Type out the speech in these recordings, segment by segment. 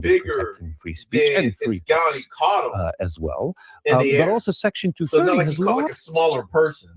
bigger protecting free speech than and free its guy. He caught him as well. in the But air. also Section So 230 it's not like has he caught like a smaller person.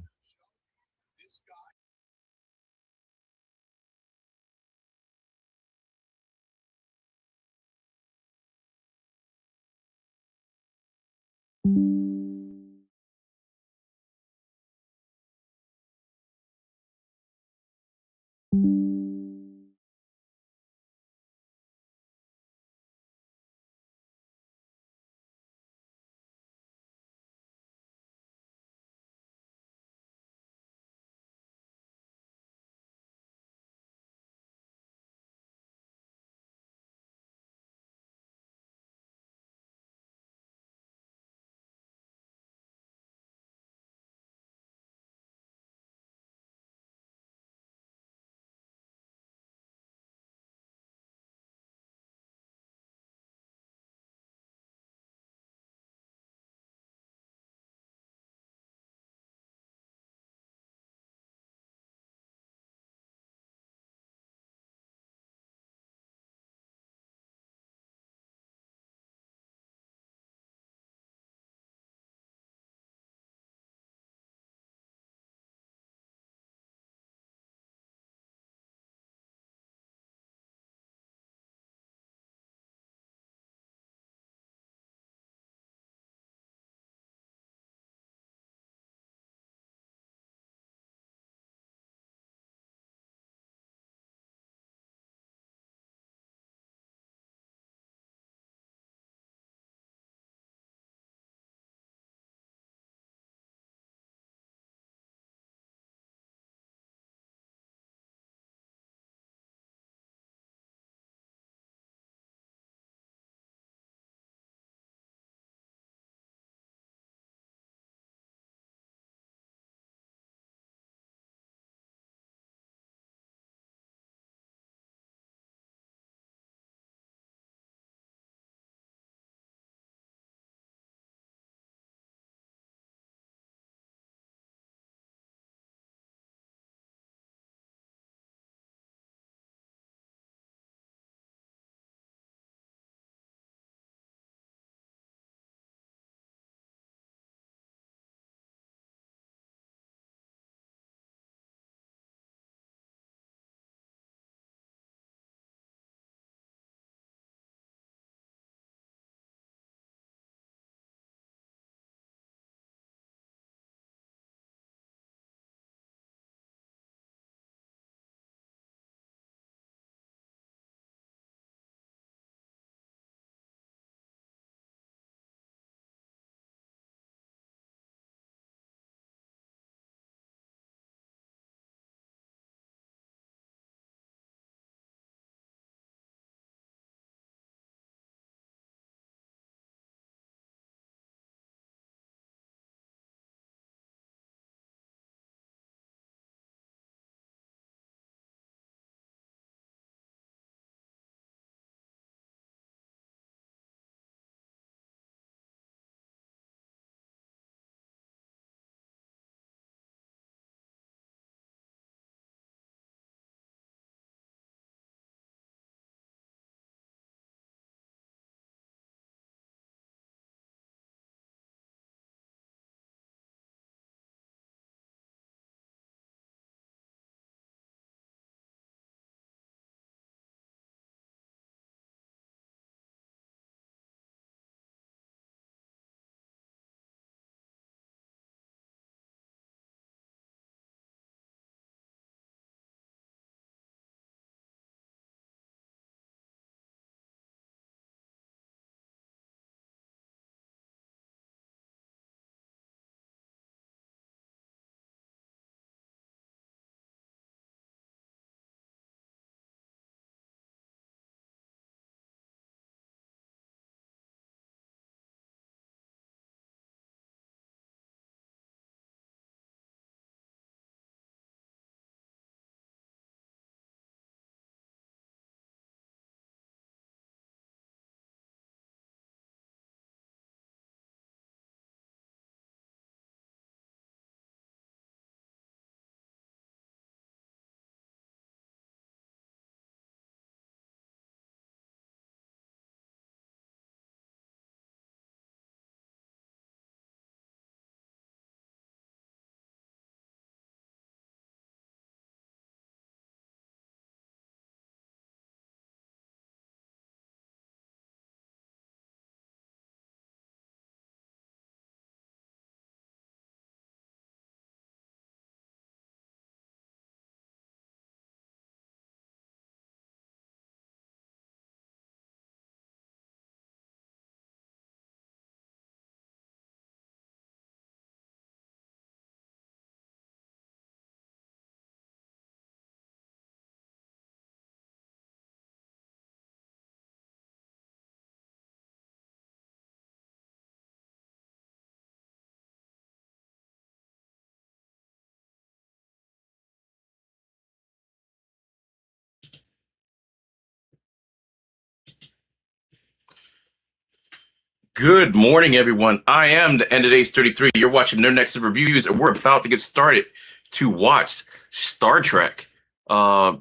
Good morning, everyone. I am the End of Days 33. You're watching Nerd Nexus Reviews, and we're about to get started to watch Star Trek,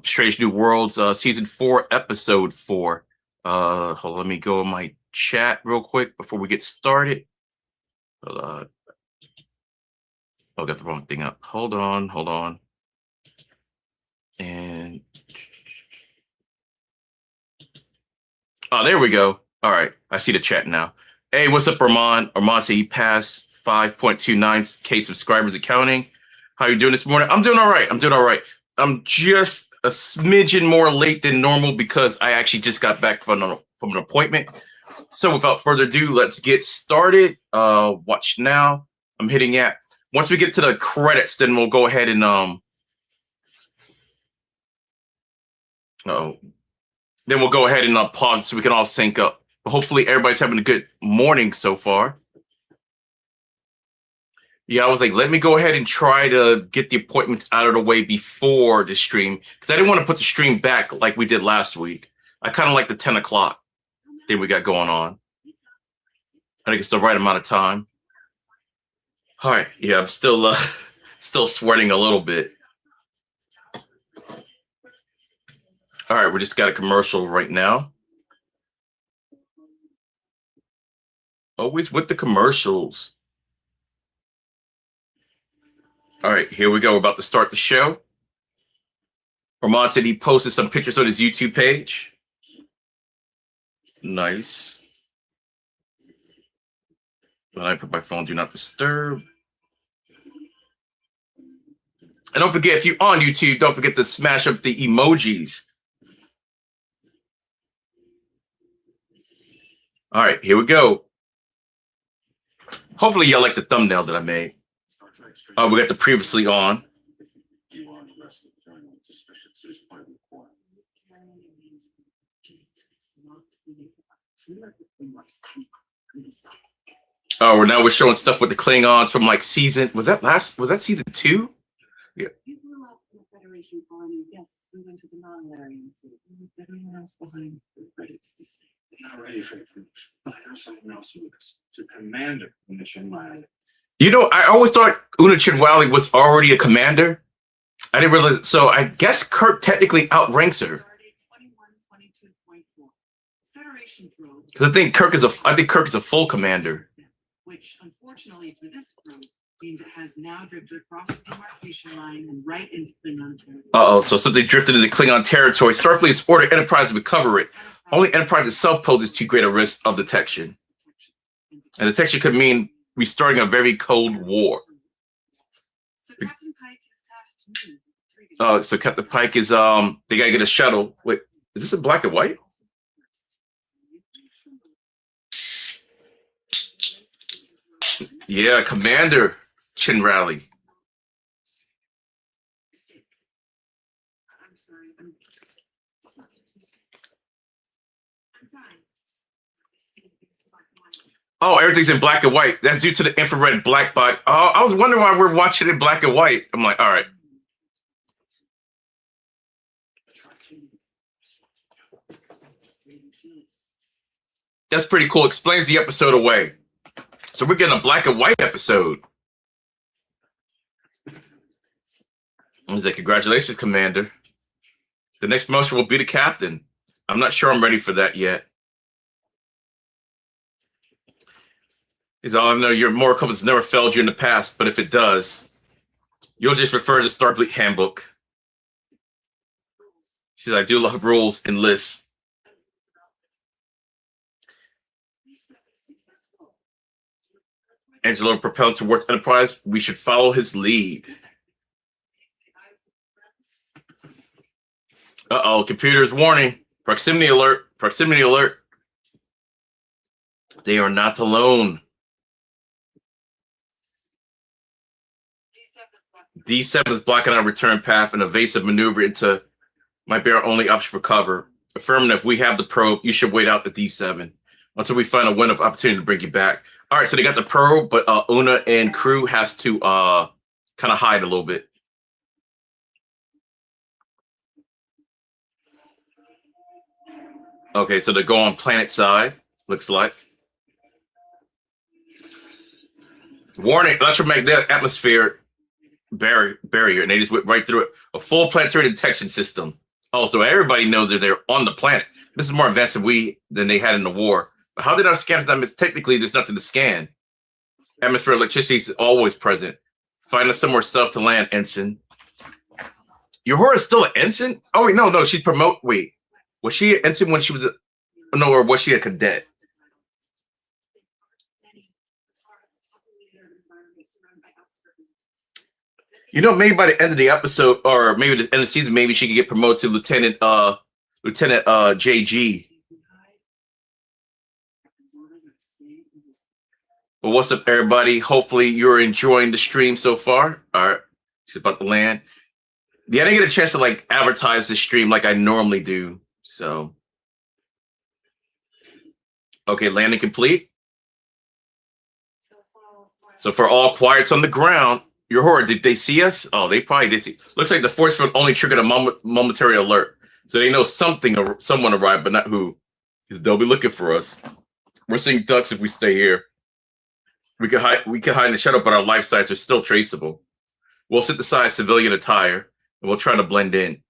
Strange New Worlds, Season 4, Episode 4. Hold on, let me go in my chat real quick before we get started. Oh, I got the wrong thing up. Hold on. And oh, there we go. All right, I see the chat now. Hey, what's up, Armand? Armand said he passed 5.29K subscribers and counting. How you doing this morning? I'm doing all right. I'm just a smidgen more late than normal because I actually just got back from an appointment. So without further ado, let's get started. Watch now. I'm hitting at. Once we get to the credits, then we'll go ahead and then we'll go ahead and pause so we can all sync up. But hopefully everybody's having a good morning so far. Yeah, I was like, let me go ahead and try to get the appointments out of the way before the stream because I didn't want to put the stream back like we did last week. I kind of like the 10 o'clock thing we got going on. I think it's the right amount of time. All right, yeah, I'm still sweating a little bit. All right, we just got a commercial right now. Always with the commercials. All right, here we go. We're about to start the show. Ramon said he posted some pictures on his YouTube page. Nice. Then I put my phone do not disturb. And don't forget, if you're on YouTube, don't forget to smash up the emojis. All right, here we go. Hopefully y'all like the thumbnail that I made. We got the previously on. Oh, now we're showing stuff with the Klingons from like season. Was that season 2? Yeah. You grew up in the Federation colony. Yes, we went to the non-Larian city. Everyone else behind, ready to be safe. Not ready for the promotion. But I know someone else who is to commander mission line. You know, I always thought Una Chinwali was already a commander. I didn't realize. So I guess Kirk technically outranks her. Because I think Kirk is a full commander. Which, unfortunately for this crew, means it has now drifted across the demarcation line and right into Klingon territory. So something drifted into Klingon territory. Starfleet has ordered Enterprise to recover it. Only Enterprise itself poses too great a risk of detection. And detection could mean restarting a very cold war. So Captain Pike is tasked to move. Oh, so Captain Pike is they gotta get a shuttle. Wait, is this in black and white? Yeah, Commander Chinrally. I'm sorry. I'm fine. Oh, everything's in black and white. That's due to the infrared black body. Oh, I was wondering why we're watching it in black and white. I'm like, all right. That's pretty cool. Explains the episode away. So we're getting a black and white episode. He's like, congratulations, Commander. The next promotion will be the captain. I'm not sure I'm ready for that yet. He's all, I know your moral compass never failed you in the past, but if it does, you'll just refer to the Starfleet handbook. He says, I do love rules and lists. Angelo propelled towards Enterprise. We should follow his lead. Uh-oh, computer's warning. Proximity alert. Proximity alert. They are not alone. D7 is blocking our return path and evasive maneuver into might be our only option for cover. Affirmative, we have the probe. You should wait out the D7 until we find a window of opportunity to bring you back. All right, so they got the probe, but Una and crew has to kind of hide a little bit. Okay, so they go on planet side, looks like. Warning, electromagnetic atmosphere barrier, and they just went right through it. A full planetary detection system. Oh, so everybody knows that they're on the planet. This is more advanced than they had in the war. But how did our scanners not miss? Technically, there's nothing to scan. Atmosphere electricity is always present. Find us somewhere south to land, ensign. Uhura's still an ensign? Oh wait, no, she's wait. Was she an ensign when she was or was she a cadet? You know, maybe by the end of the episode, or maybe the end of the season, maybe she could get promoted to Lieutenant JG. Well, what's up, everybody? Hopefully you're enjoying the stream so far. All right, she's about to land. Yeah, I didn't get a chance to like advertise the stream like I normally do. So, okay, landing complete. So for all quiets on the ground, Uhura, did they see us? Oh, they probably did see. Looks like the force field only triggered a momentary alert, so they know someone arrived, but not who. Because they'll be looking for us. We're seeing ducks if we stay here. We can hide in the shadow, but our life sites are still traceable. We'll synthesize civilian attire, and we'll try to blend in.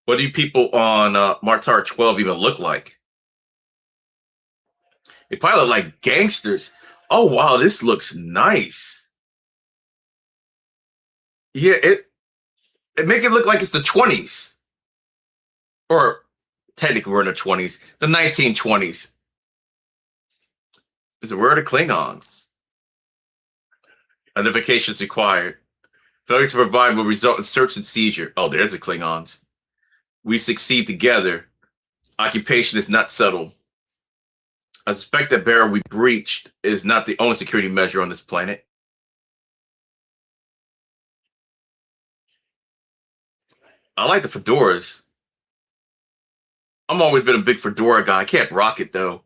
What do you people on Martar 12 even look like? They probably look like gangsters. Oh, wow, this looks nice. Yeah, it make it look like it's the 20s. Or technically we're in the 20s. The 1920s. Is it where are the Klingons? Identifications required. Failure to provide will result in search and seizure. Oh, there's the Klingons. We succeed together. Occupation is not settled. I suspect that barrier we breached is not the only security measure on this planet. I like the fedoras. I'm always been a big fedora guy. I can't rock it though.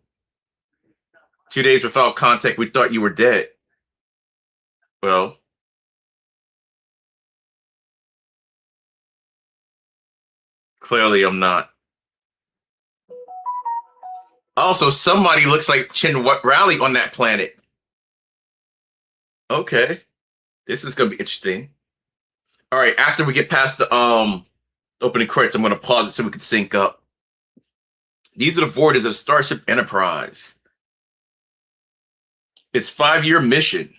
2 days without contact, we thought you were dead. Well, clearly I'm not. Also, somebody looks like Chin Rally on that planet. Okay. This is gonna be interesting. All right, after we get past the opening credits, I'm gonna pause it so we can sync up. These are the voyages of Starship Enterprise. Its 5-year mission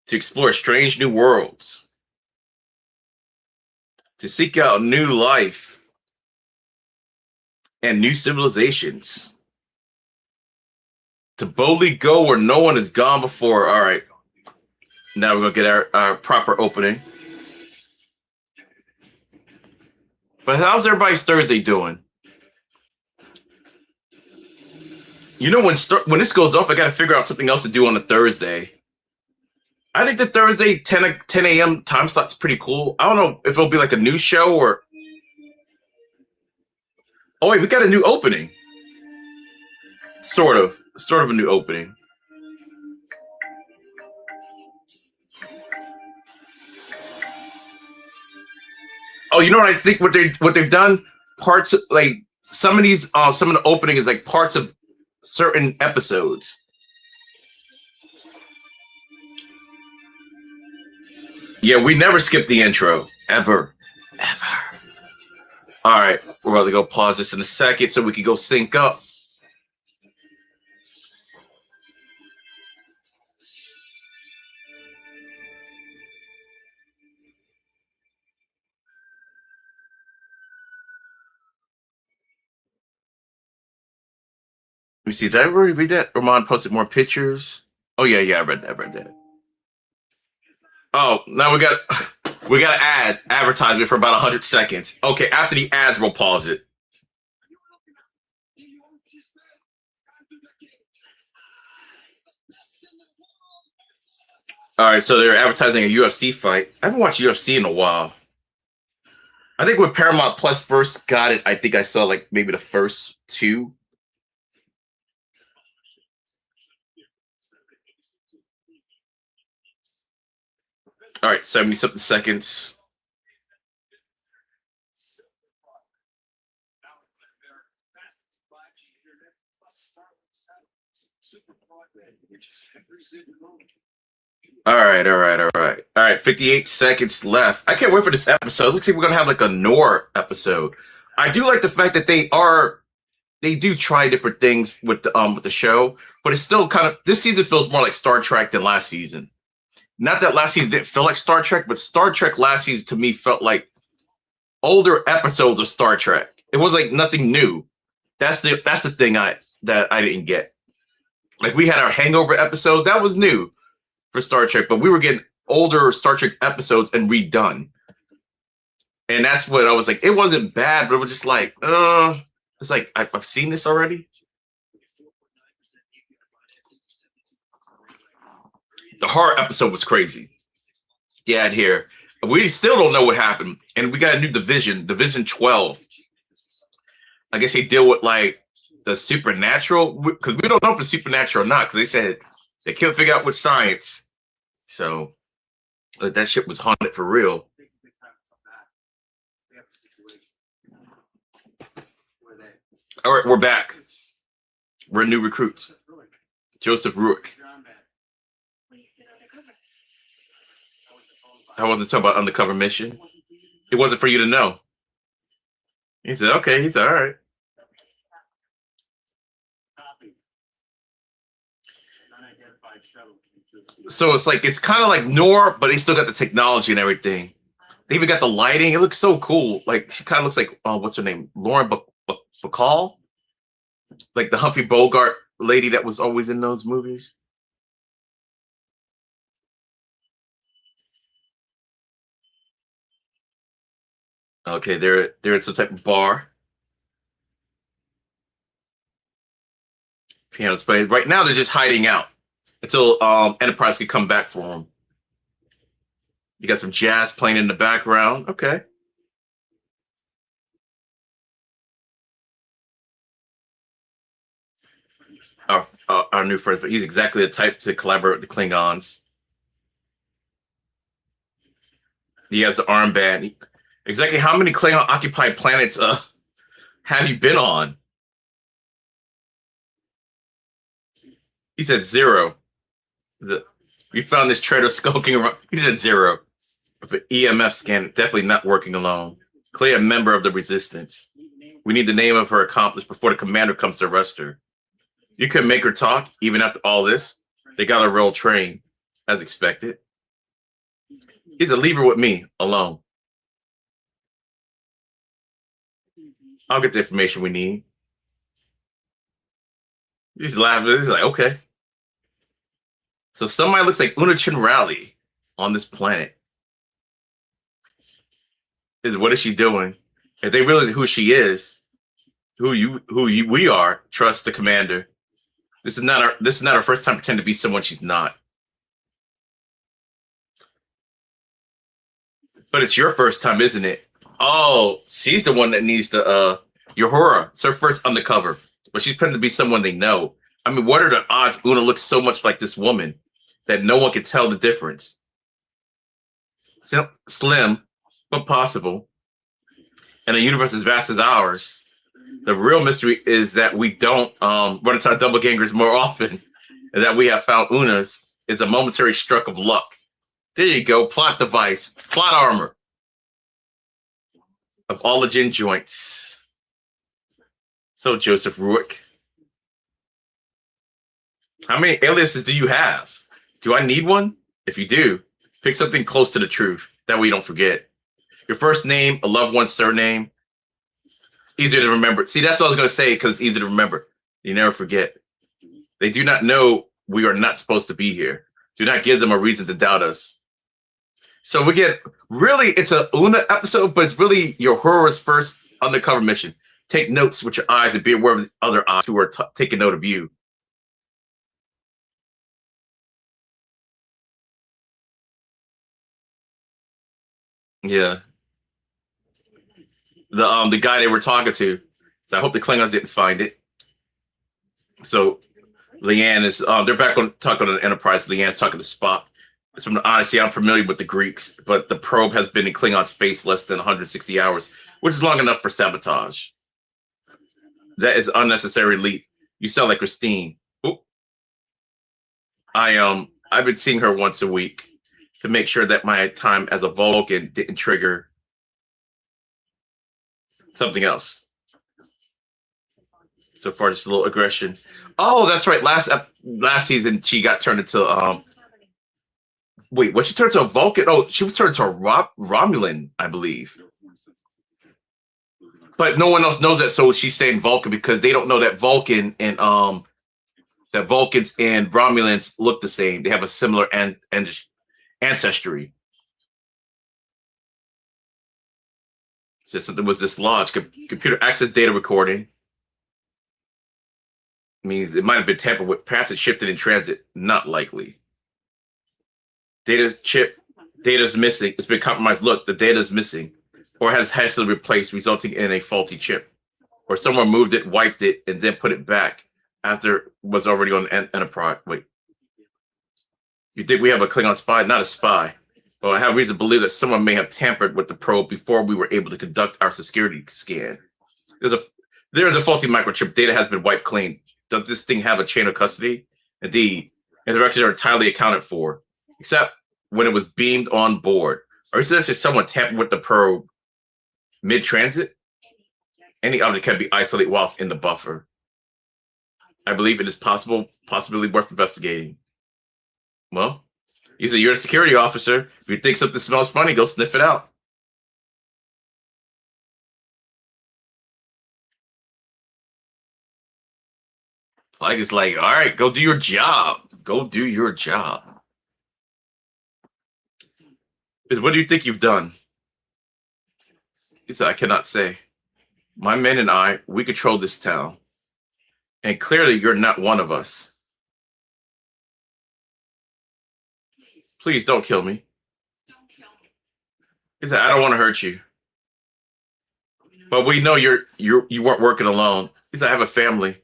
to explore strange new worlds, to seek out new life and new civilizations, to boldly go where no one has gone before. All right, now we're gonna get our proper opening. But how's everybody's Thursday doing? You know, when this goes off, I got to figure out something else to do on a Thursday. I think the Thursday 10 a.m. time slot's pretty cool. I don't know if it'll be like a new show or... Oh, wait, we got a new opening. Sort of a new opening. Oh, you know what I think? What they've done? Parts like some of these, some of the opening is like parts of certain episodes. Yeah, we never skip the intro ever. All right, we're about to go pause this in a second so we can go sync up. Let me see. Did I already read that? Ramon posted more pictures. Oh yeah, I read that. Oh, now we got an advertisement for about 100 seconds. Okay, after the ads, we'll pause it. All right, so they're advertising a UFC fight. I haven't watched UFC in a while. I think when Paramount Plus first got it, I think I saw like maybe the first 2. All right, 70-something seconds. All right. 58 seconds left. I can't wait for this episode. It looks like we're gonna have like a Nor episode. I do like the fact that they do try different things with the show, but it's still kind of, this season feels more like Star Trek than last season. Not that last season didn't feel like Star Trek, but Star Trek last season to me felt like older episodes of Star Trek. It was like nothing new. That's the thing that I didn't get. Like we had our Hangover episode, that was new for Star Trek, but we were getting older Star Trek episodes and redone. And that's what I was like, it wasn't bad, but it was just like, it's like I've seen this already. The horror episode was crazy. Yeah, here. We still don't know what happened. And we got a new division, Division 12. I guess they deal with like the supernatural, because we don't know if it's supernatural or not, because they said they can't figure out with science. So that shit was haunted for real. All right, we're back. We're new recruits. Joseph Ruick. I wasn't talking about undercover mission. It wasn't for you to know. He said, okay, he's all right. So it's like, it's kind of like Nor, but they still got the technology and everything. They even got the lighting. It looks so cool. Like, she kind of looks like, what's her name? Lauren Bacall? Like the Humphrey Bogart lady that was always in those movies. Okay, they're at some type of bar. Piano's playing. Right now, they're just hiding out until Enterprise can come back for them. You got some jazz playing in the background. Okay. Our new friend, but he's exactly the type to collaborate with the Klingons. He has the armband. Exactly how many Klingon occupied planets have you been on? He said 0. We found this traitor skulking around. He said 0. With an EMF scan, definitely not working alone. Clearly a member of the resistance. We need the name of her accomplice before the commander comes to arrest her. You couldn't make her talk, even after all this. They got her well trained, as expected. He said, leave her with me, alone. I'll get the information we need. He's laughing. He's like, okay. So somebody looks like Una Chinrali on this planet. What is she doing? If they realize who she is, we are, trust the commander. This is not our first time pretending to be someone she's not. But it's your first time, isn't it? Oh, she's the one that needs the Uhura. It's her first undercover, but she's pretending to be someone they know. I mean, what are the odds Una looks so much like this woman that no one can tell the difference? Slim, but possible. In a universe as vast as ours, the real mystery is that we don't run into our double gangers more often, and that we have found Una's is a momentary stroke of luck. There you go, plot device, plot armor of all the gin joints. So Joseph Ruick. How many aliases do you have? Do I need one? If you do, pick something close to the truth. That way you don't forget. Your first name, a loved one's surname. It's easier to remember. See, that's what I was going to say, because it's easy to remember. You never forget. They do not know we are not supposed to be here. Do not give them a reason to doubt us. So we get, really, it's a Una episode, but it's really your Uhura's first undercover mission. Take notes with your eyes and be aware of the other eyes who are taking note of you. Yeah. The guy they were talking to. So I hope the Klingons didn't find it. So Leanne is they're back on talking on the Enterprise. Leanne's talking to Spock. It's from the Odyssey. I'm familiar with the Greeks, but the probe has been in Klingon space less than 160 hours, which is long enough for sabotage. That is unnecessary leap. You sound like Christine. Oop. I've been seeing her once a week to make sure that my time as a Vulcan didn't trigger something else. So far, just a little aggression. Oh, that's right. Last season, she got turned into wait, was she turned to a Vulcan? Oh, she was turned into a Romulan, I believe. But no one else knows that, so she's saying Vulcan because they don't know that Vulcans and Romulans look the same. They have a similar ancestry. So something was dislodged. Computer access data recording means it might have been tampered with. Perhaps it shifted in transit. Not likely. Data's missing. It's been compromised. Look, the data's missing. Or has hastily replaced, resulting in a faulty chip. Or someone moved it, wiped it, and then put it back after it was already on Enterprise. Wait. You think we have a Klingon spy? Not a spy. Well, I have reason to believe that someone may have tampered with the probe before we were able to conduct our security scan. There is a faulty microchip. Data has been wiped clean. Does this thing have a chain of custody? Indeed. Interactions are entirely accounted for, except when it was beamed on board. Or is this just someone tampered with the probe mid-transit? Any object can be isolated whilst in the buffer. I believe it is possibly worth investigating. Well, you said you're a security officer. If you think something smells funny, go sniff it out. Like it's like, all right, go do your job. Go do your job. What do you think you've done? He said, I cannot say. My men and I, we control this town. And clearly you're not one of us. Please don't kill me. He said, I don't want to hurt you. But we know you weren't working alone. He said, I have a family.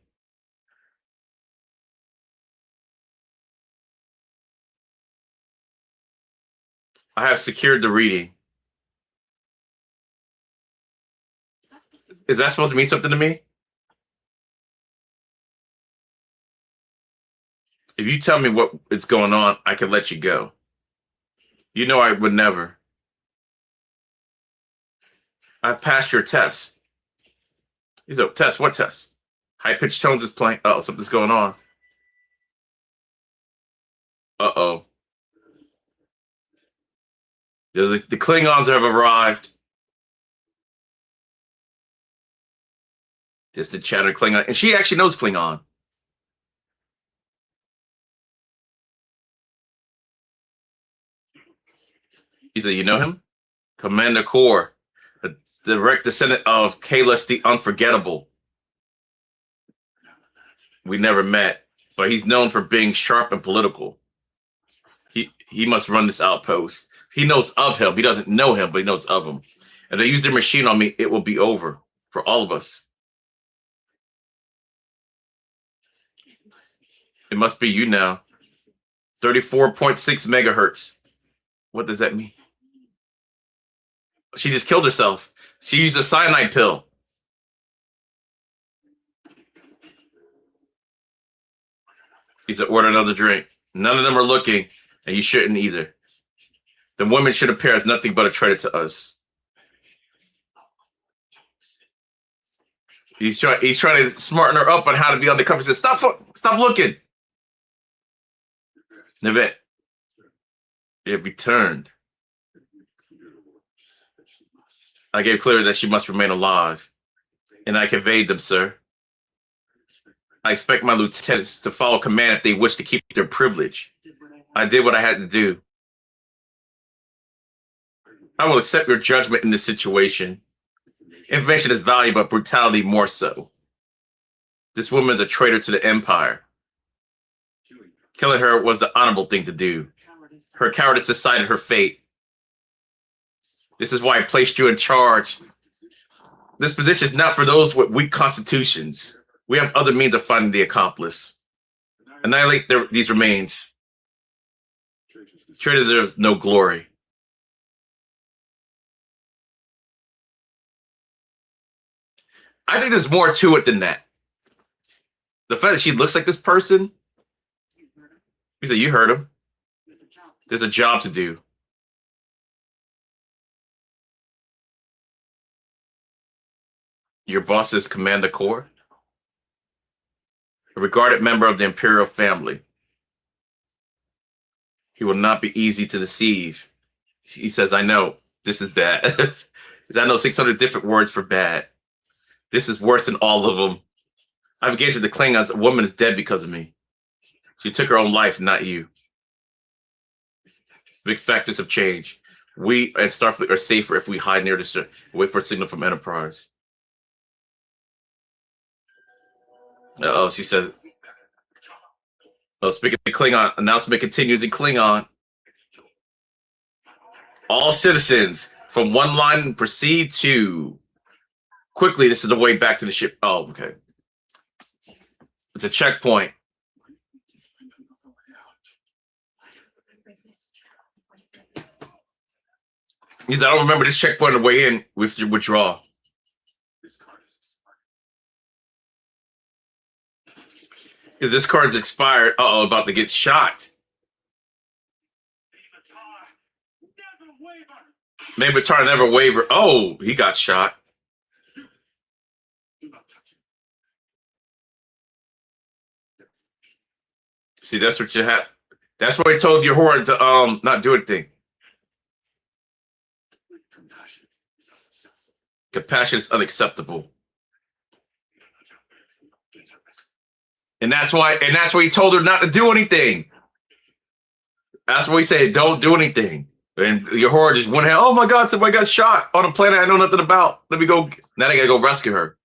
I have secured the reading. Is that supposed to mean something to me? If you tell me what is going on, I can let you go. You know I would never. I've passed your test. He's a test. What test? High-pitched tones is playing. Oh, something's going on. Uh-oh. The Klingons have arrived. Just a chatter Klingon. And she actually knows Klingon. He said, you know him? Commander Core, a direct descendant of Kahless the Unforgettable. We never met, but he's known for being sharp and political. He must run this outpost. He knows of him. He doesn't know him, but he knows of him. If they use their machine on me, it will be over for all of us. It must be you now. 34.6 megahertz. What does that mean? She just killed herself. She used a cyanide pill. He said, order another drink. None of them are looking, and you shouldn't either. The woman should appear as nothing but a traitor to us. He's trying to smarten her up on how to be undercover. He says, stop looking. Nivette. It returned. I gave clear that she must remain alive. And I conveyed them, sir. I expect my lieutenants to follow command if they wish to keep their privilege. I did what I had to do. I will accept your judgment in this situation. Information is valuable, but brutality more so. This woman is a traitor to the Empire. Killing her was the honorable thing to do. Her cowardice decided her fate. This is why I placed you in charge. This position is not for those with weak constitutions. We have other means of finding the accomplice. Annihilate these remains. Traitor deserves no glory. I think there's more to it than that. The fact that she looks like this person, He said, "You heard him. There's a job to There's a job to do." Your boss is Commander Core, a regarded member of the Imperial family. He will not be easy to deceive. He says, "I know this is bad." I know 600 different words for bad. This is worse than all of them. I've engaged with the Klingons. A woman is dead because of me. She took her own life, not you. Big factors have changed. We and Starfleet are safer if we hide near the ship, wait for a signal from Enterprise. Oh, she said. Oh, speaking of Klingon, announcement continues in Klingon. All citizens from one line proceed to quickly. This is the way back to the ship. Oh, okay. It's a checkpoint. He said, "I don't remember this checkpoint on the way in. We have to withdraw." If this card's expired, about to get shot. May Batar never waver. Oh, he got shot. See, that's what you have. That's why I told your horde to not do anything. Compassion is unacceptable. And that's why he told her not to do anything. That's why he said, "Don't do anything." And your horde just went ahead. "Oh my God, somebody got shot on a planet I know nothing about. Let me go." Now they gotta go rescue her.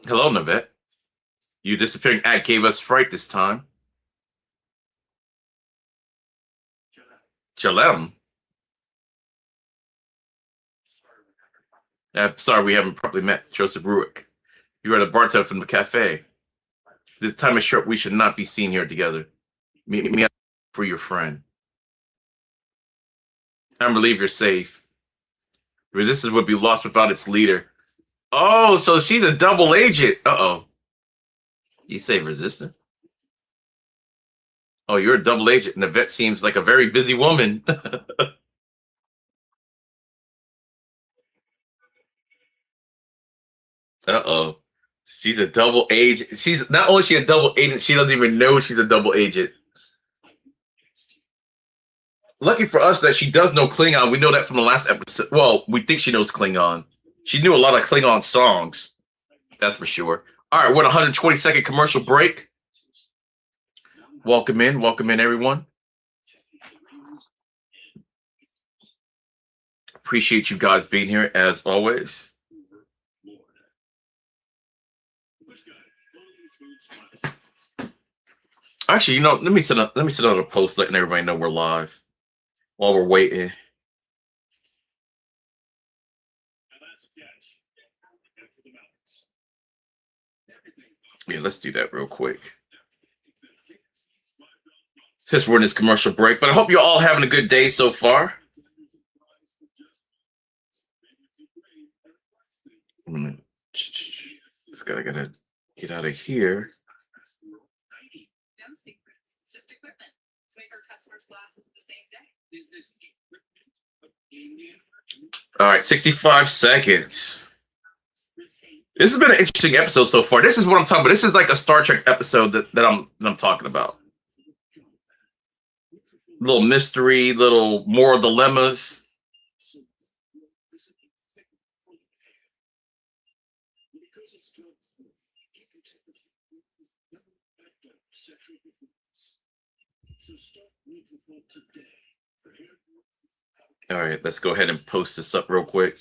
Hello, Navette. Your disappearing act gave us fright this time. Jalem. Sorry, we haven't properly met. Joseph Ruick. You are the bartender from the cafe. The time is short. We should not be seen here together. Meet me for your friend. I'm relieved you're safe. The resistance would be lost without its leader. Oh, so she's a double agent. Uh-oh. You say resistance? Oh, you're a double agent. And the vet seems like a very busy woman. Uh-oh. She's a double agent. She's not only she a double agent, she doesn't even know she's a double agent. Lucky for us that she does know Klingon. We know that from the last episode. Well, we think she knows Klingon. She knew a lot of Klingon songs. That's for sure. All right, we're at 120-second commercial break. Welcome in, everyone. Appreciate you guys being here as always. Actually, let me send out a post letting everybody know we're live while we're waiting. Yeah, let's do that real quick. Since we're in this commercial break, but I hope you're all having a good day so far. I gotta get out of here. No secrets. It's just equipment to make our customers' glasses the same day. Is this All right, 65 seconds. This has been an interesting episode so far. This is what I'm talking about. This is like a Star Trek episode that I'm talking about. Little mystery, little moral dilemmas. All right, let's go ahead and post this up real quick.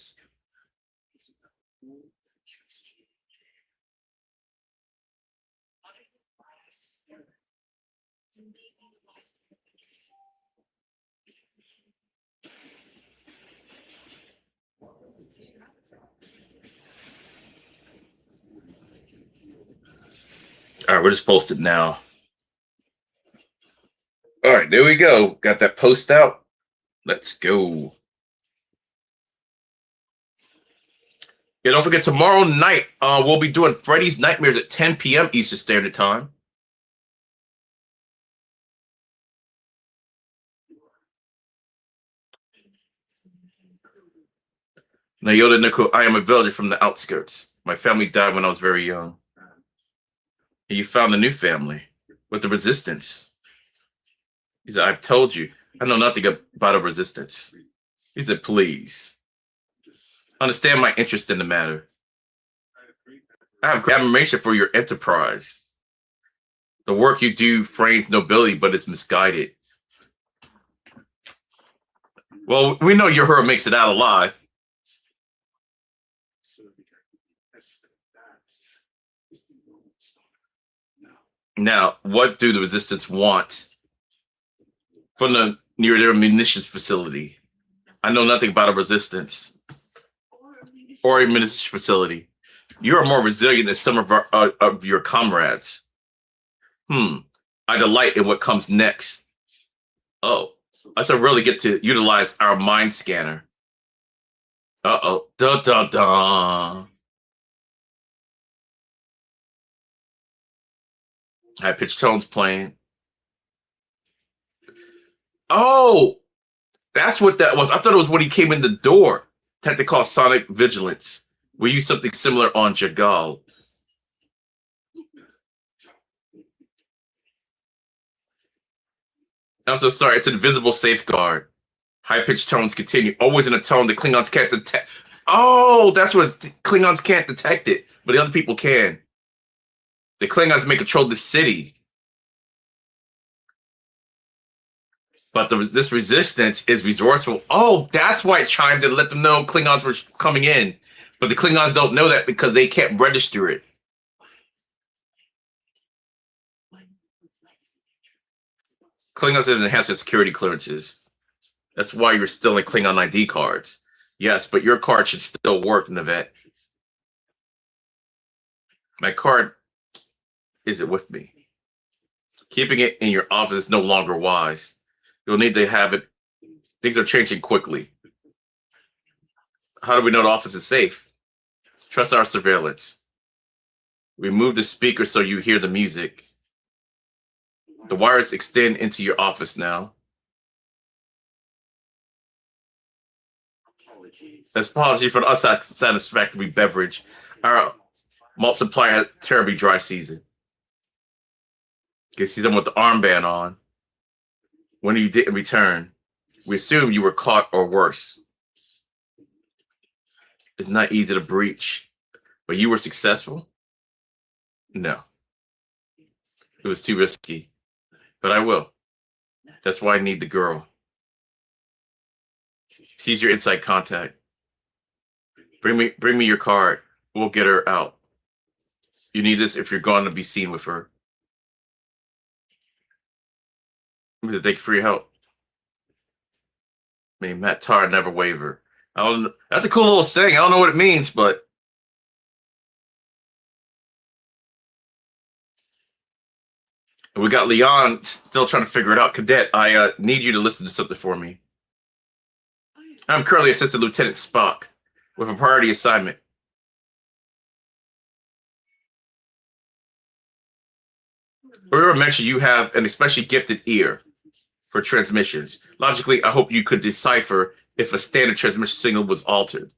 All right, we're just posted now. All right, there we go. Got that post out. Let's go. Yeah, don't forget tomorrow night. We'll be doing Freddy's Nightmares at 10 p.m. Eastern Standard Time. Nayoda Nico, I am a villager from the outskirts. My family died when I was very young. And you found a new family with the resistance. He said, I've told you, I know nothing about a resistance. He said, please. Understand my interest in the matter. I have admiration for your enterprise. The work you do frames nobility, but it's misguided. Well, we know your hero makes it out alive. Now, what do the resistance want from the near their munitions facility? I know nothing about a resistance or a munitions facility. You are more resilient than some of your comrades. I delight in what comes next. Oh, I should really get to utilize our mind scanner. Uh-oh. Dun, dun, dun. High-pitched tones playing. Oh, that's what that was. I thought it was when he came in the door. Tactical sonic vigilance. We use something similar on Jagal. I'm so sorry. It's an invisible safeguard. High-pitched tones continue. Always in a tone the Klingons can't detect. Oh, that's what Klingons can't detect it, but the other people can. The Klingons may control the city. But this resistance is resourceful. Oh, that's why it chimed to let them know Klingons were coming in. But the Klingons don't know that because they can't register it. Klingons have enhanced their security clearances. That's why you're still in Klingon ID cards. Yes, but your card should still work, Navet. My card isn't with me. Keeping it in your office is no longer wise. You'll need to have it. Things are changing quickly. How do we know the office is safe? Trust our surveillance. Remove the speaker so you hear the music. The wires extend into your office now. Apology for the unsatisfactory beverage. Our malt supply had a terribly dry season. You can see them with the armband on. When you didn't return, we assumed you were caught or worse. It's not easy to breach, but you were successful? No. It was too risky, but I will. That's why I need the girl. She's your inside contact. Bring me your card. We'll get her out. You need this if you're going to be seen with her. Thank you for your help. May Matt Tar never waver. That's a cool little saying. I don't know what it means, but we got Leon still trying to figure it out. Cadet, I need you to listen to something for me. I'm currently Assistant Lieutenant Spock with a priority assignment. Remember, mentioned you have an especially gifted ear for transmissions. Logically, I hope you could decipher if a standard transmission signal was altered.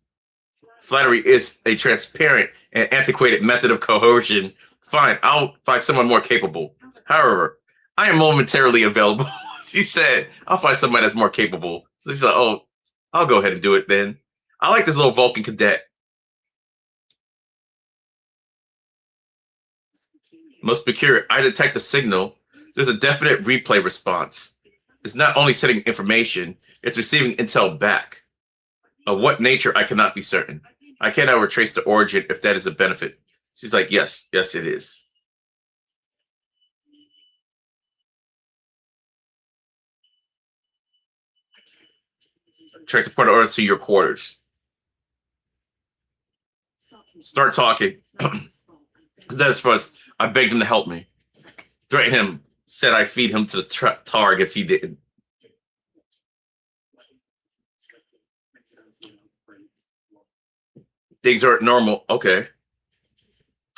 Flattery is a transparent and antiquated method of coercion. Fine, I'll find someone more capable. However, I am momentarily available. She said, I'll find somebody that's more capable. So she's like, oh, I'll go ahead and do it then. I like this little Vulcan cadet. Must be curious. I detect a signal. There's a definite replay response. It's not only sending information, it's receiving intel back. Of what nature, I cannot be certain. I cannot retrace the origin if that is a benefit. She's like, yes, it is. Track the point of orders to your quarters. Start talking. That is first. I begged him to help me. Threatened him. Said I feed him to the Targ if he didn't. Things aren't normal. Okay.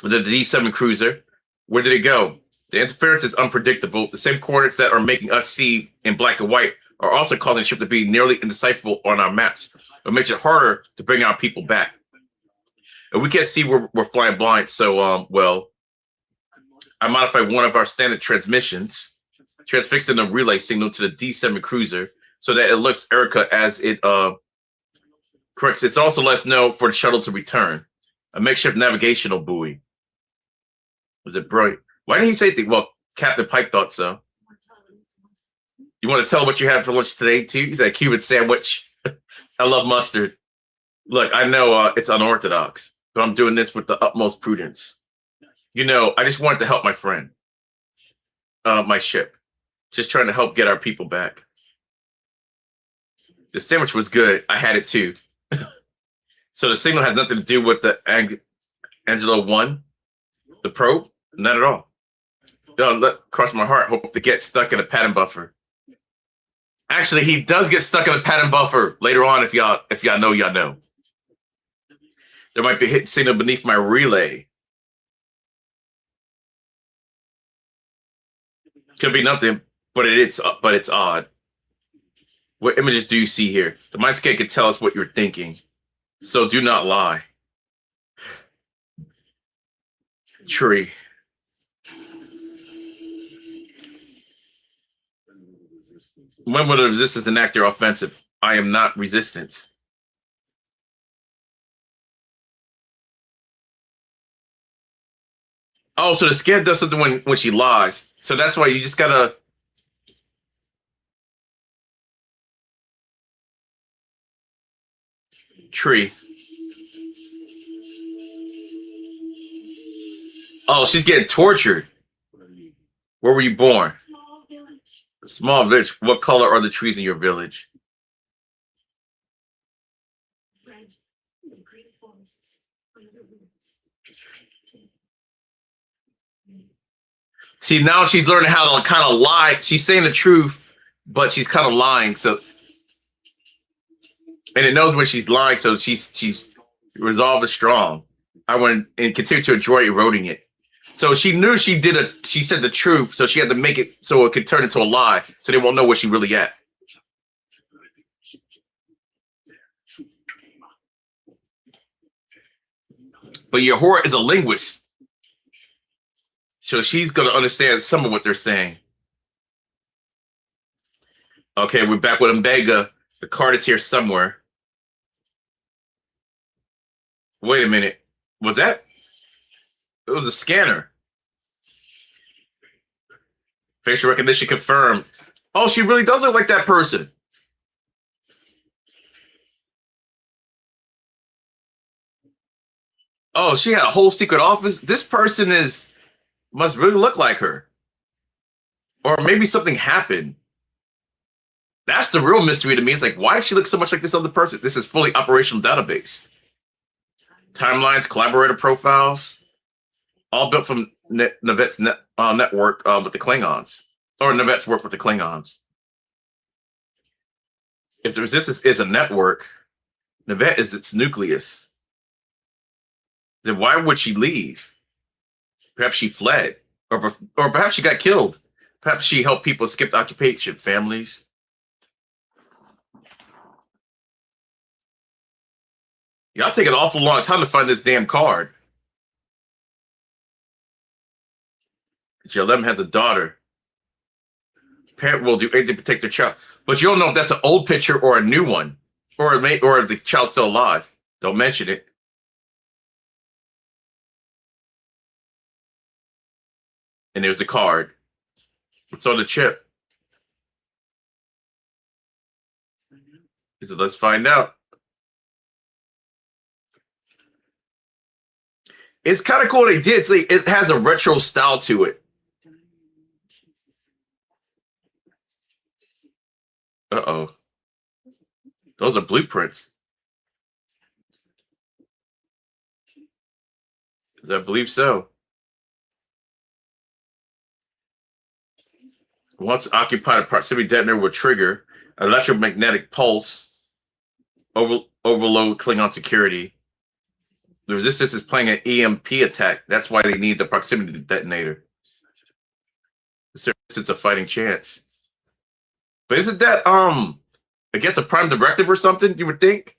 The D7 cruiser, where did it go? The interference is unpredictable. The same coordinates that are making us see in black and white are also causing the ship to be nearly indecipherable on our maps. It makes it harder to bring our people back. And we can't see we're flying blind. So, well, I modified one of our standard transmissions, transfixing the relay signal to the D7 cruiser so that it looks Erica as it corrects. It's also lets know for the shuttle to return. A makeshift navigational buoy. Was it brilliant? Why didn't he say anything? Well, Captain Pike thought so. You want to tell what you had for lunch today, too? He said Cuban sandwich. I love mustard. Look, I know it's unorthodox, but I'm doing this with the utmost prudence. You know, I just wanted to help my friend. My ship. Just trying to help get our people back. The sandwich was good. I had it, too. So the signal has nothing to do with the Angelo 1, the probe? Not at all. Cross my heart. Hope to get stuck in a pattern buffer. Actually, he does get stuck in a pattern buffer later on. If y'all know, y'all know. There might be a hit signal beneath my relay. Could be nothing, but it's odd. What images do you see here? The mindscape can tell us what you're thinking, so do not lie. Tree. When will the resistance enact their offensive? I am not resistance. Oh, so the scan does something when she lies. So that's why you just gotta. Tree. Oh, she's getting tortured. Where were you born? A small village. What color are the trees in your village? Red and green forests. See, now she's learning how to kind of lie. She's saying the truth, but she's kind of lying. So, and it knows when she's lying. So she's resolve is strong. I went and continue to enjoy eroding it. So she knew she said the truth. So she had to make it so it could turn into a lie. So they won't know where she really at. But Yahora is a linguist. So she's going to understand some of what they're saying. Okay, we're back with Mbega. The card is here somewhere. Wait a minute. Was that? It was a scanner. Facial recognition confirmed. Oh, she really does look like that person. Oh, she had a whole secret office. This person must really look like her. Or maybe something happened. That's the real mystery to me. It's like, why does she look so much like this other person? This is fully operational database. Timelines, collaborator profiles. All built from Navet's network with the Klingons. Or Navet's work with the Klingons. If the resistance is a network, Navet is its nucleus. Then why would she leave? Perhaps she fled. Or perhaps she got killed. Perhaps she helped people escape the occupation, families. Y'all take an awful long time to find this damn card. J11 has a daughter. Parent will do anything to protect their child. But you don't know if that's an old picture or a new one. Or if the child's still alive. Don't mention it. And there's the card. What's on the chip? He said, let's find out. It's kind of cool they did. It's like, it has a retro style to it. Uh-oh. Those are blueprints. I believe so. Once occupied, a proximity detonator will trigger an electromagnetic pulse, overload Klingon security. The resistance is playing an EMP attack. That's why they need the proximity detonator. The resistance a fighting chance. But isn't that against a prime directive or something, you would think?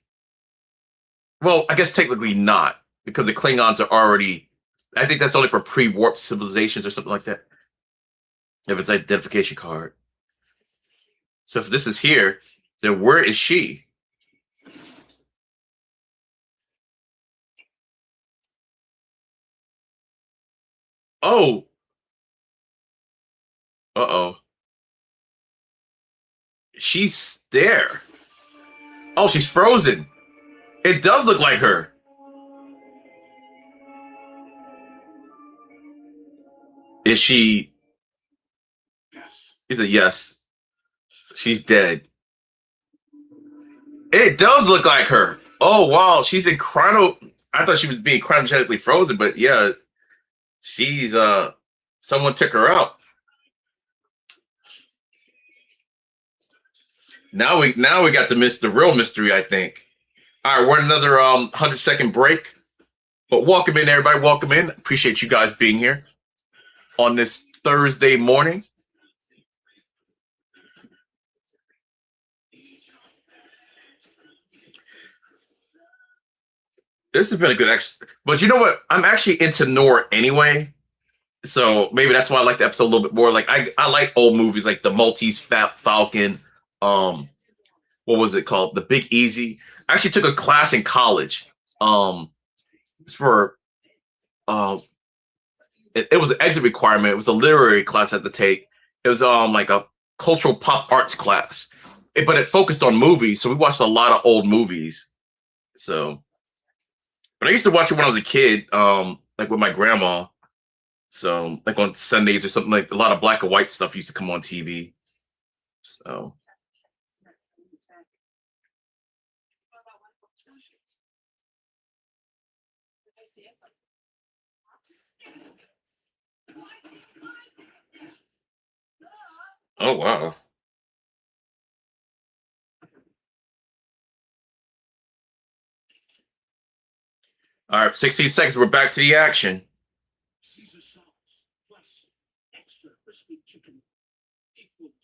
Well, I guess technically not, because the Klingons are already, I think that's only for pre-warp civilizations or something like that. If it's an identification card. So if this is here, then where is she? Oh. Uh-oh. She's there. Oh, she's frozen. It does look like her. Is she? Yes. Is it yes? She's dead. It does look like her. Oh, wow. She's in chrono. I thought she was being cryogenically frozen, but yeah, she's someone took her out. Now we got the real mystery, I think. All right, we're in another 100-second break. But welcome in, everybody. Welcome in. Appreciate you guys being here on this Thursday morning. This has been a good extra. But you know what? I'm actually into noir anyway. So maybe that's why I like the episode a little bit more. Like I like old movies like The Maltese Falcon. What was it called? The Big Easy. I actually took a class in college. It's for it was an exit requirement. It was a literary class I had to take. It was like a cultural pop arts class. But it focused on movies, so we watched a lot of old movies. So, but I used to watch it when I was a kid, like with my grandma. So, like on Sundays or something, like a lot of black and white stuff used to come on TV. So. Oh, wow. All right, 16 seconds. We're back to the action. Caesar sauce plus extra crispy chicken equals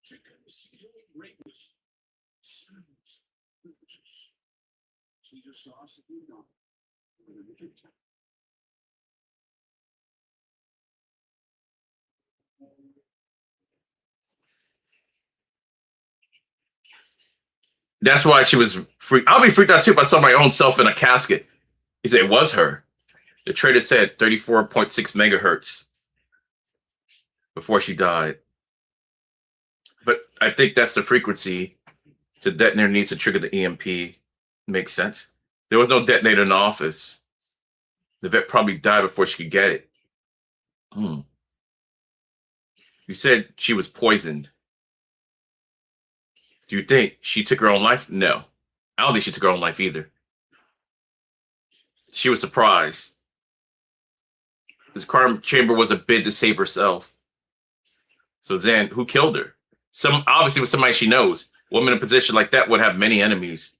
chicken seasoning greatness. Caesar sauce if you don't. That's why she was freaked. I'll be freaked out too if I saw my own self in a casket. He said it was her. The trader said 34.6 megahertz before she died. But I think that's the frequency the detonator needs to trigger the EMP. Makes sense. There was no detonator in the office. The vet probably died before she could get it. You said she was poisoned. Do you think she took her own life? No. I don't think she took her own life either. She was surprised. This crime chamber was a bid to save herself. So then, who killed her? Obviously, was somebody she knows. A woman in a position like that would have many enemies.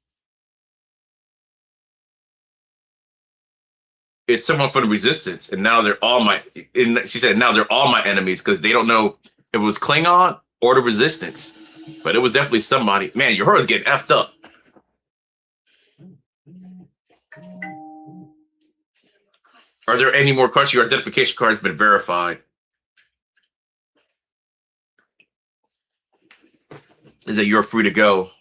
It's someone for the resistance, and now they're all my. And she said, now they're all my enemies because they don't know if it was Klingon or the resistance. But it was definitely somebody. Man, your heart's getting effed up. Are there any more questions? Your identification card has been verified. Is that you're free to go?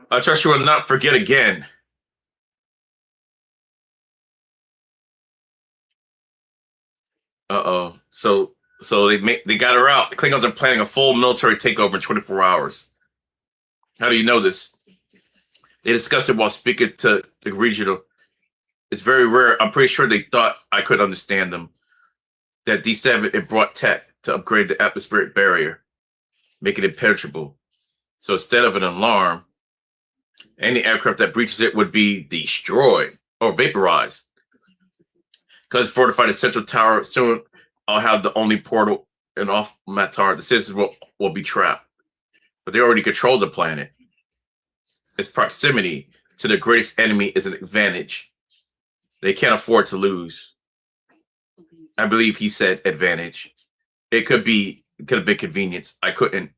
I trust you will not forget again. Uh-oh. So they got her out. The Klingons are planning a full military takeover in 24 hours. How do you know this? They discussed it while speaking to the regional. It's very rare. I'm pretty sure they thought I could understand them. That D7, it brought tech to upgrade the atmospheric barrier, make it impenetrable. So instead of an alarm, any aircraft that breaches it would be destroyed or vaporized. Because fortify the central tower, soon I'll have the only portal and off Matar. The citizens will be trapped. But they already control the planet. Its proximity to the greatest enemy is an advantage. They can't afford to lose. I believe he said advantage. It could have been convenience. I couldn't.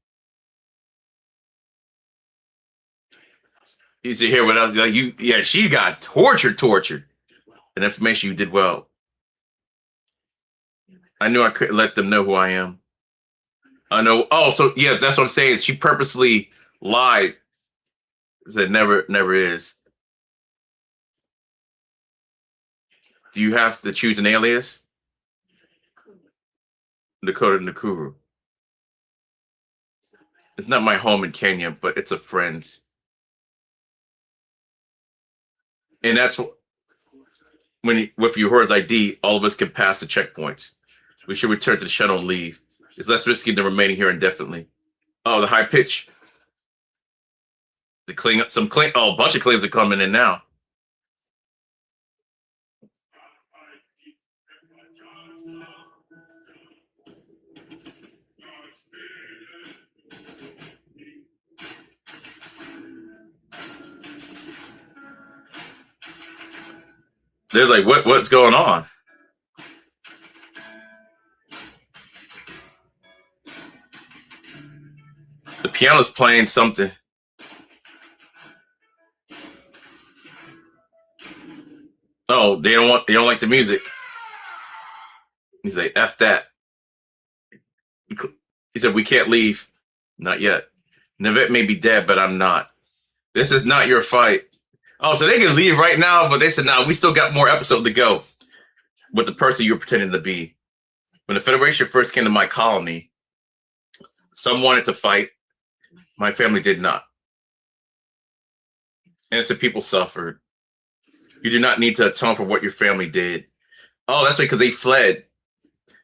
You see here what else? Like you, yeah, she got tortured. And information you did well. I knew I couldn't let them know who I am. I know. Oh, so yeah, that's what I'm saying. She purposely lied. Said never is. Do you have to choose an alias? Dakota Nakuru. It's not my home in Kenya, but it's a friend's. And that's when with Uhura's ID, all of us can pass the checkpoints. We should return to the shuttle and leave. It's less risky than remaining here indefinitely. Oh, the high pitch. The Klingon, oh, a bunch of Klingons are coming in now. They're like, what's going on? The piano's playing something. Oh, they don't like the music. He's like, F that. He said, we can't leave. Not yet. Nivette may be dead, but I'm not. This is not your fight. Oh, so they can leave right now, but they said, no, we still got more episode to go with the person you're pretending to be. When the Federation first came to my colony, some wanted to fight. My family did not. Innocent people suffered. You do not need to atone for what your family did. Oh, that's right, because they fled.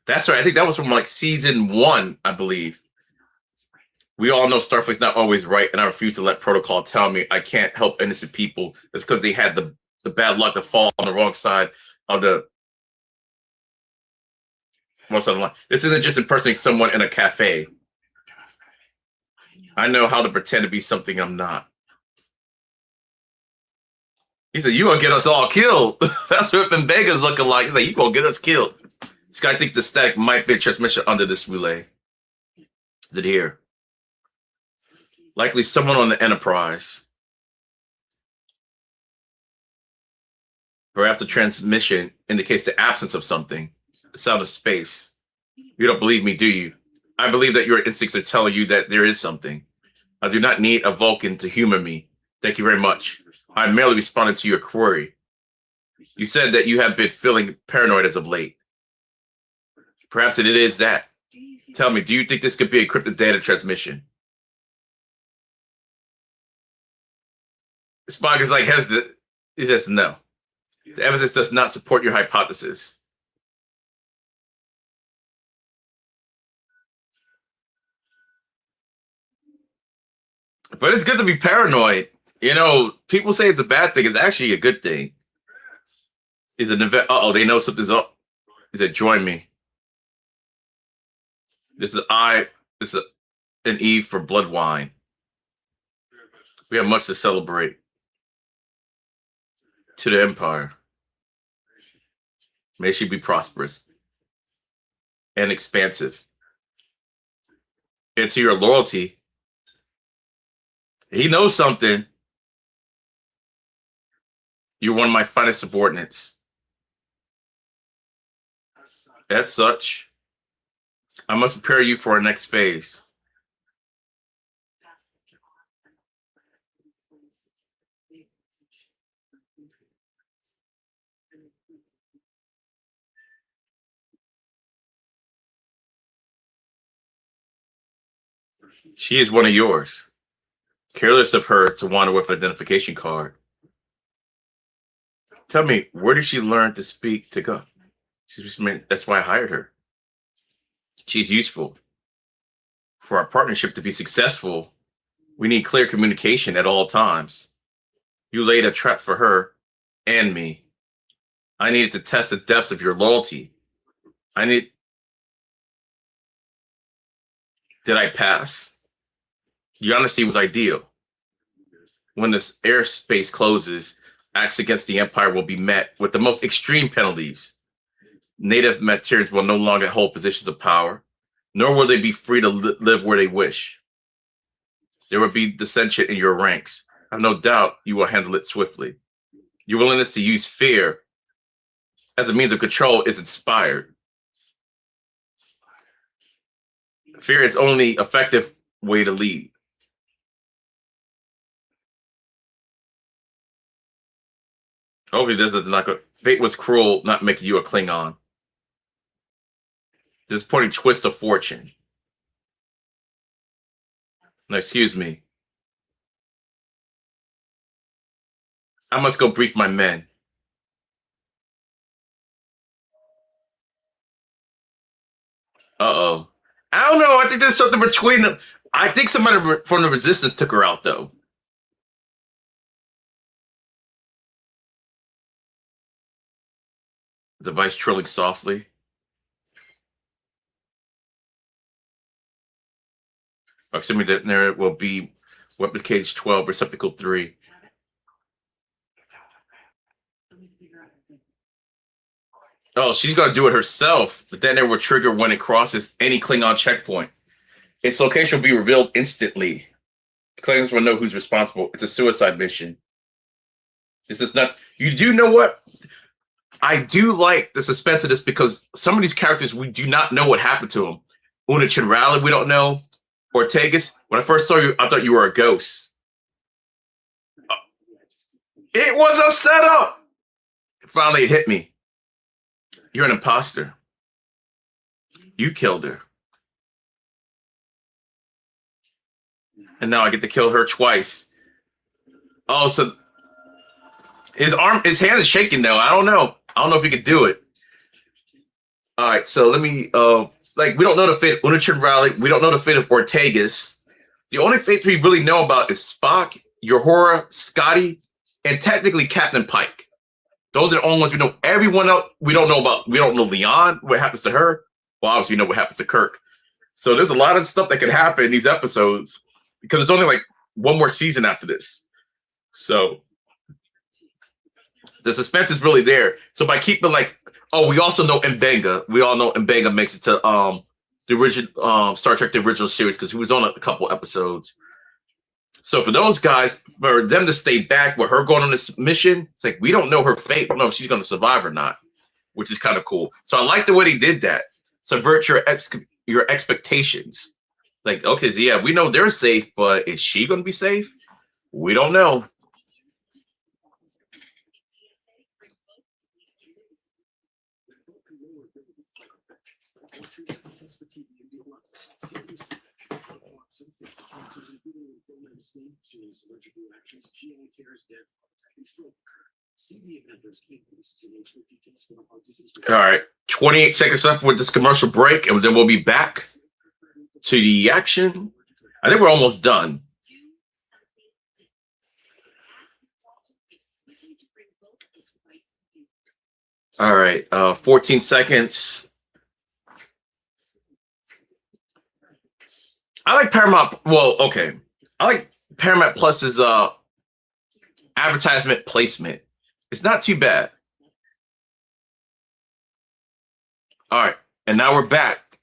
That's right. I think that was from like season 1, I believe. We all know Starfleet's not always right, and I refuse to let protocol tell me I can't help innocent people because they had the bad luck to fall on the wrong side of the line. This isn't just impersonating someone in a cafe. I know how to pretend to be something I'm not. He said, you gonna get us all killed. That's what Mbega's looking like. He's like, you gonna get us killed. This guy thinks the static might be a transmission under this relay. Is it here? Likely someone on the Enterprise. Perhaps the transmission indicates the absence of something. The sound of space. You don't believe me, do you? I believe that your instincts are telling you that there is something. I do not need a Vulcan to humor me. Thank you very much. I merely responded to your query. You said that you have been feeling paranoid as of late. Perhaps it is that. Tell me, do you think this could be a encrypted data transmission? Spock is like hesitant. He says no. The evidence does not support your hypothesis. But it's good to be paranoid. You know, people say it's a bad thing. It's actually a good thing. Is an event? They know something's up. He said, "Join me." This is an Eve for blood wine. We have much to celebrate. To the Empire. May she be prosperous and expansive. And to your loyalty. He knows something. You're one of my finest subordinates. As such, I must prepare you for our next phase. She is one of yours. Careless of her to wander with an identification card. Tell me, where did she learn to speak to go? That's why I hired her. She's useful. For our partnership to be successful, we need clear communication at all times. You laid a trap for her and me. I needed to test the depths of your loyalty. Did I pass? Your honesty was ideal. When this airspace closes, acts against the Empire will be met with the most extreme penalties. Native Materians will no longer hold positions of power, nor will they be free to live where they wish. There will be dissension in your ranks. I have no doubt you will handle it swiftly. Your willingness to use fear as a means of control is inspired. Fear is only effective way to lead. Hopefully this is not good. Fate was cruel, not making you a Klingon. Disappointing twist of fortune. No, excuse me. I must go brief my men. Uh-oh. I don't know. I think there's something between them. I think somebody from the Resistance took her out, though. Device trilling softly. Proximity detonator will be weapon cage 12, receptacle 3. Oh, she's going to do it herself. The detonator will trigger when it crosses any Klingon checkpoint. Its location will be revealed instantly. Klingons will know who's responsible. It's a suicide mission. This is not... You do know what? I do like the suspense of this because some of these characters, we do not know what happened to them. Una Chinrali, we don't know. Ortegas, when I first saw you, I thought you were a ghost. It was a setup! Finally, it hit me. You're an imposter. You killed her. And now I get to kill her twice. Oh, so his hand is shaking though. I don't know. I don't know if he could do it. All right, so let me we don't know the fate of Una Chinrali. We don't know the fate of Ortegas. The only fates we really know about is Spock, Uhura, Scotty, and technically Captain Pike. Those are the only ones we know. Everyone else we don't know about. We don't know Leon, what happens to her. Well, obviously we know what happens to Kirk. So there's a lot of stuff that could happen in these episodes because there's only like one more season after this. So the suspense is really there. So by keeping we also know Mbenga. We all know Mbenga makes it to the original Star Trek, the original series, because he was on a couple episodes. So for those guys, for them to stay back with her going on this mission, it's like we don't know her fate. We don't know if she's going to survive or not, which is kind of cool. So I like the way they did that. Subvert your expectations. Like, okay, so yeah, we know they're safe, but is she going to be safe? We don't know. All right, 28 seconds left with this commercial break, and then we'll be back to the action. I think we're almost done. All right, 14 seconds. I like Paramount. Well, okay. I like Paramount Plus's advertisement placement. It's not too bad. All right, and now we're back.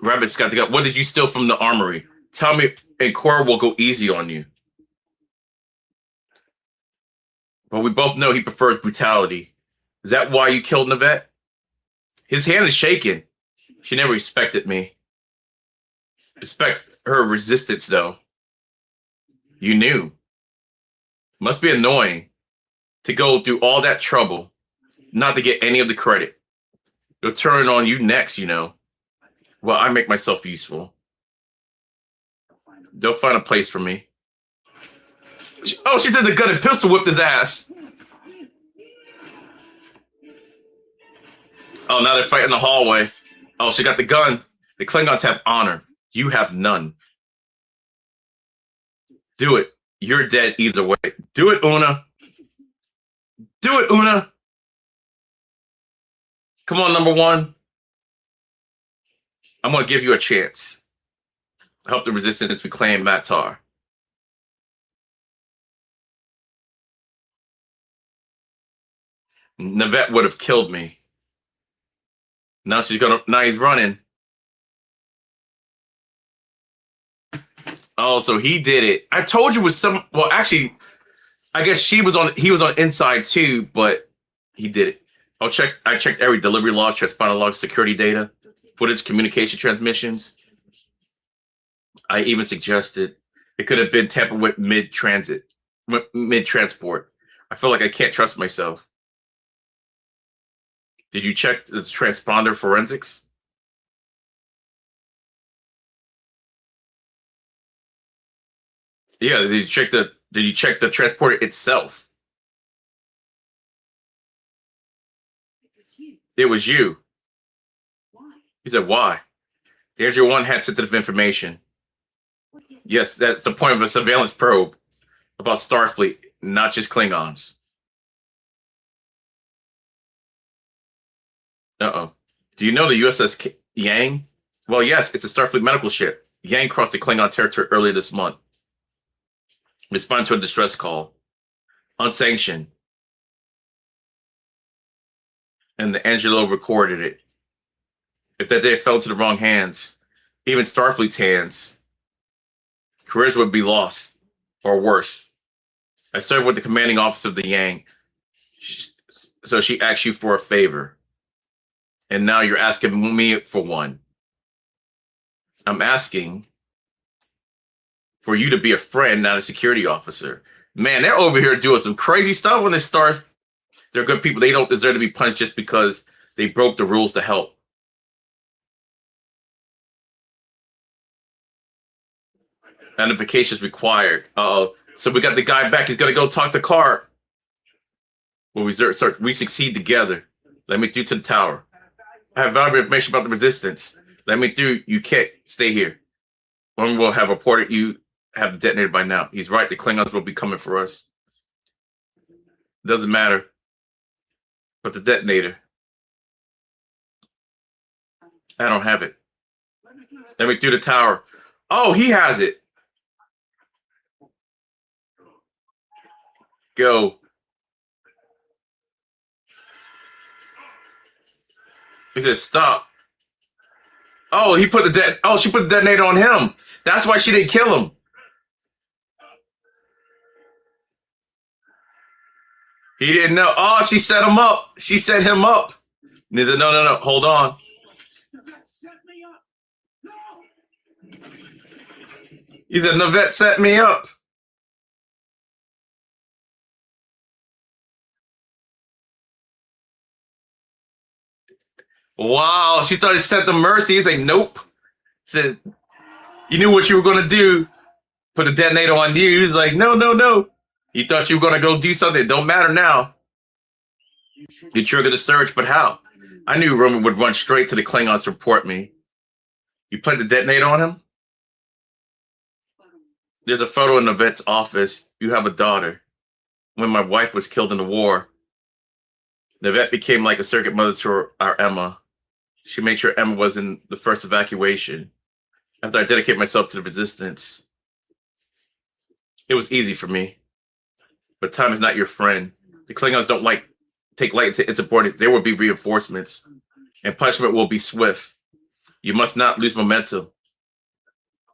Rabbit's got to go. What did you steal from the armory? Tell me, and Cora will go easy on you. But we both know he prefers brutality. Is that why you killed Navette? His hand is shaking. She never respected me. Respect her resistance, though. You knew. Must be annoying to go through all that trouble, not to get any of the credit. They'll turn it on you next, you know. Well, I make myself useful. They'll find a place for me. She did the gun and pistol whipped his ass. Oh, now they're fighting in the hallway. Oh, she got the gun. The Klingons have honor. You have none. Do it. You're dead either way. Do it, Una. Do it, Una. Come on, number one. I'm going to give you a chance. Help the resistance reclaim Matar. Navette would have killed me. Now he's running. Oh, so he did it. I told you it was well, actually, I guess he was on inside too, but he did it. I checked every delivery log, transponder log, security data, footage, communication transmissions. I even suggested it could have been tampered with mid-transport. I feel like I can't trust myself. Did you check the transponder forensics? Yeah, did you check the transporter itself? It was you. Why? He said, why? The Andrew 1 had sensitive information. What is Yes, that's the point of a surveillance probe about Starfleet, not just Klingons. Uh-oh. Do you know the USS Yang? Well, yes, it's a Starfleet medical ship. Yang crossed the Klingon territory earlier this month. Responded to a distress call. Unsanctioned. And the Angelo recorded it. If that day fell into the wrong hands, even Starfleet's hands, careers would be lost, or worse. I served with the commanding officer of the Yang, so she asked you for a favor. And now you're asking me for one. I'm asking for you to be a friend, not a security officer. Man, they're over here doing some crazy stuff on this star. They're good people. They don't deserve to be punished just because they broke the rules to help. Identification is required. Uh-oh. So we got the guy back. He's going to go talk to Carr. Well, we succeed together. Let me through to the tower. I have valuable information about the resistance. Let me through. You can't stay here. One will have reported you have the detonator by now. He's right. The Klingons will be coming for us. Doesn't matter. But the detonator. I don't have it. Let me through the tower. Oh, he has it. Go. He says, stop. Oh, she put the detonator on him. That's why she didn't kill him. He didn't know. Oh, she set him up. She set him up. No. Hold on. He said, Navette set me up. Wow, she thought he sent the mercy. He's like, nope. Said, you knew what you were going to do. Put the detonator on you. He's like, no. He thought you were going to go do something. It don't matter now. You triggered the search, but how? I knew Roman would run straight to the Klingons to report me. You planted the detonator on him? There's a photo in the vet's office. You have a daughter. When my wife was killed in the war, the vet became like a surrogate mother to our Emma. She made sure Emma was in the first evacuation. After I dedicated myself to the resistance, it was easy for me. But time is not your friend. The Klingons don't take light into insubordinate. There will be reinforcements, and punishment will be swift. You must not lose momentum.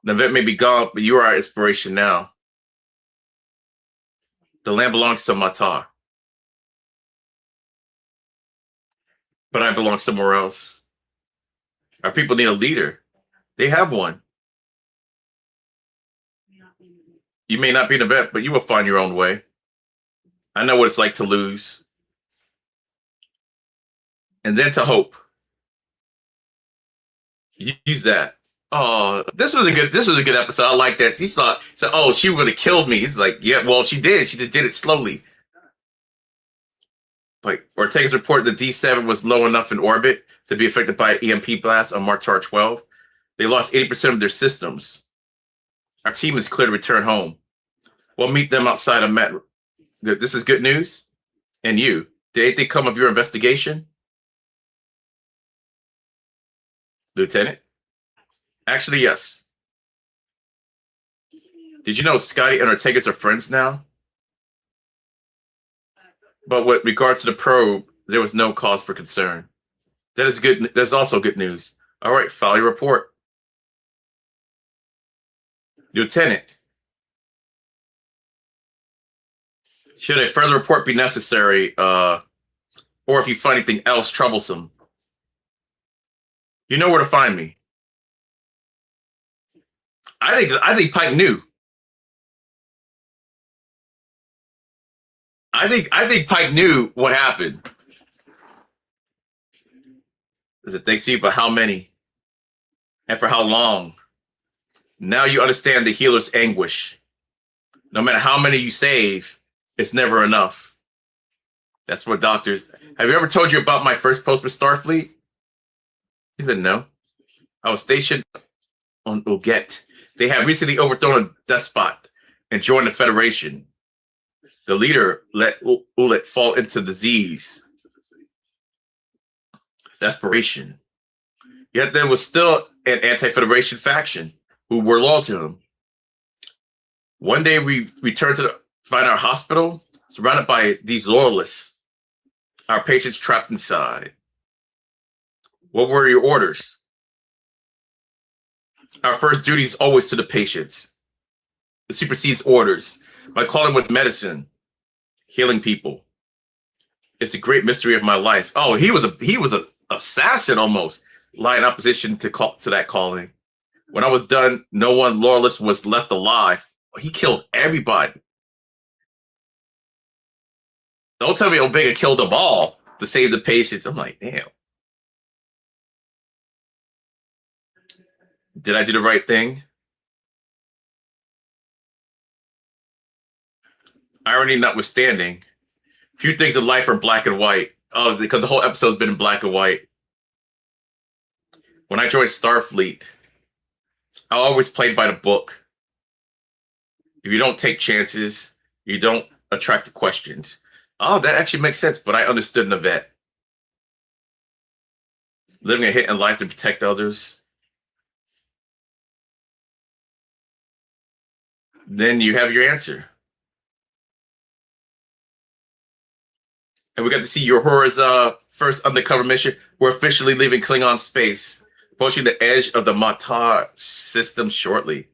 The vet may be gone, but you are our inspiration now. The land belongs to Matar. But I belong somewhere else. Our people need a leader. They have one. You may not be the vet, but you will find your own way. I know what it's like to lose. And then to hope. Use that. Oh, this was a good episode. I like that. He said, oh, she would have killed me. He's like, yeah, well, she did. She just did it slowly. Like Ortega's report that D7 was low enough in orbit to be affected by an EMP blast on Martar 12. They lost 80% of their systems. Our team is clear to return home. We'll meet them outside of Met. This is good news. And you, did anything come of your investigation? Lieutenant? Actually, yes. Did you know Scotty and Ortegas are friends now? But with regards to the probe, there was no cause for concern. That is good. That's also good news. All right, file your report. Lieutenant, should a further report be necessary, or if you find anything else troublesome, you know where to find me. I think Pike knew. I think Pike knew what happened. Is it thanks to you, but how many? And for how long? Now you understand the healer's anguish. No matter how many you save, it's never enough. That's what doctors... Have you ever told you about my first post with Starfleet? He said no. I was stationed on Uget. They had recently overthrown a despot and joined the Federation. The leader let Ulet fall into disease. Desperation. Yet there was still an anti-Federation faction who were loyal to him. One day we returned to find our hospital surrounded by these loyalists. Our patients trapped inside. What were your orders? Our first duty is always to the patients. It supersedes orders. My calling was medicine, healing people. It's a great mystery of my life. Oh, he was a assassin almost, lying opposition to that calling. When I was done, no one loyalist was left alive. He killed everybody. Don't tell me Omega killed them all to save the patients. I'm like, damn. Did I do the right thing? Irony notwithstanding, few things in life are black and white. Oh, because the whole episode's been in black and white. When I joined Starfleet, I always played by the book. If you don't take chances, you don't attract the questions. Oh, that actually makes sense, but I understood in the vet. Living a hit in life to protect others. Then you have your answer. And we got to see Uhura's first undercover mission. We're officially leaving Klingon space, approaching the edge of the Matar system shortly.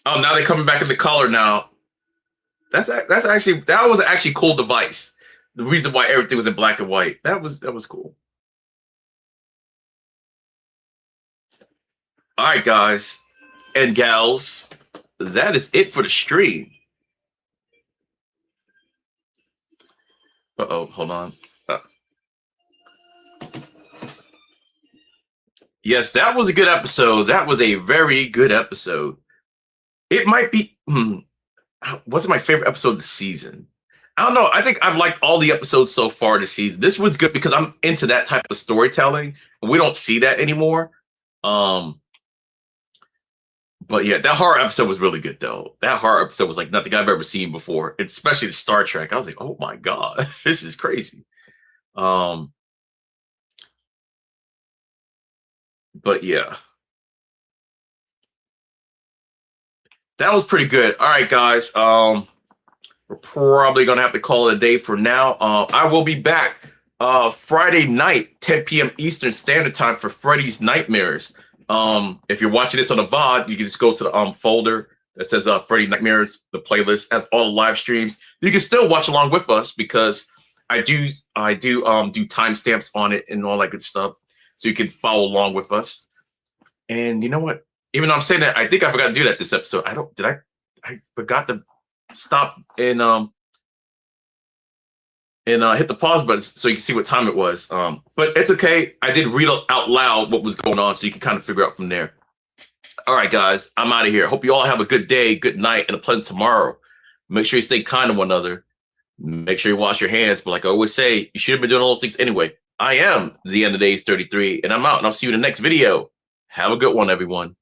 Oh, now they're coming back in the color now. That was actually a cool device. The reason why everything was in black and white. That was cool. All right, guys and gals, that is it for the stream. Uh-oh, hold on. Yes, that was a good episode. That was a very good episode. It might be... what's my favorite episode of the season? I don't know. I think I've liked all the episodes so far this season. This was good because I'm into that type of storytelling. We don't see that anymore. But yeah, that horror episode was really good, though. That horror episode was like nothing I've ever seen before, especially the Star Trek. I was like, oh my God, this is crazy. But yeah. That was pretty good. All right, guys. We're probably going to have to call it a day for now. I will be back Friday night, 10 p.m. Eastern Standard Time for Freddy's Nightmares. If you're watching this on a VOD, you can just go to the folder that says Freddy Nightmares. The playlist has all the live streams. You can still watch along with us because I do do timestamps on it and all that good stuff, so you can follow along with us. And you know what? Even though I'm saying that, I think I forgot to do that this episode. I forgot to stop and hit the pause button so you can see what time it was. But it's okay. I did read out loud what was going on, so you can kind of figure out from there. All right, guys, I'm out of here. Hope you all have a good day, good night, and a pleasant tomorrow. Make sure you stay kind to one another. Make sure you wash your hands. But like I always say, you should have been doing all those things anyway. I am the end of days 33, and I'm out, and I'll see you in the next video. Have a good one, everyone.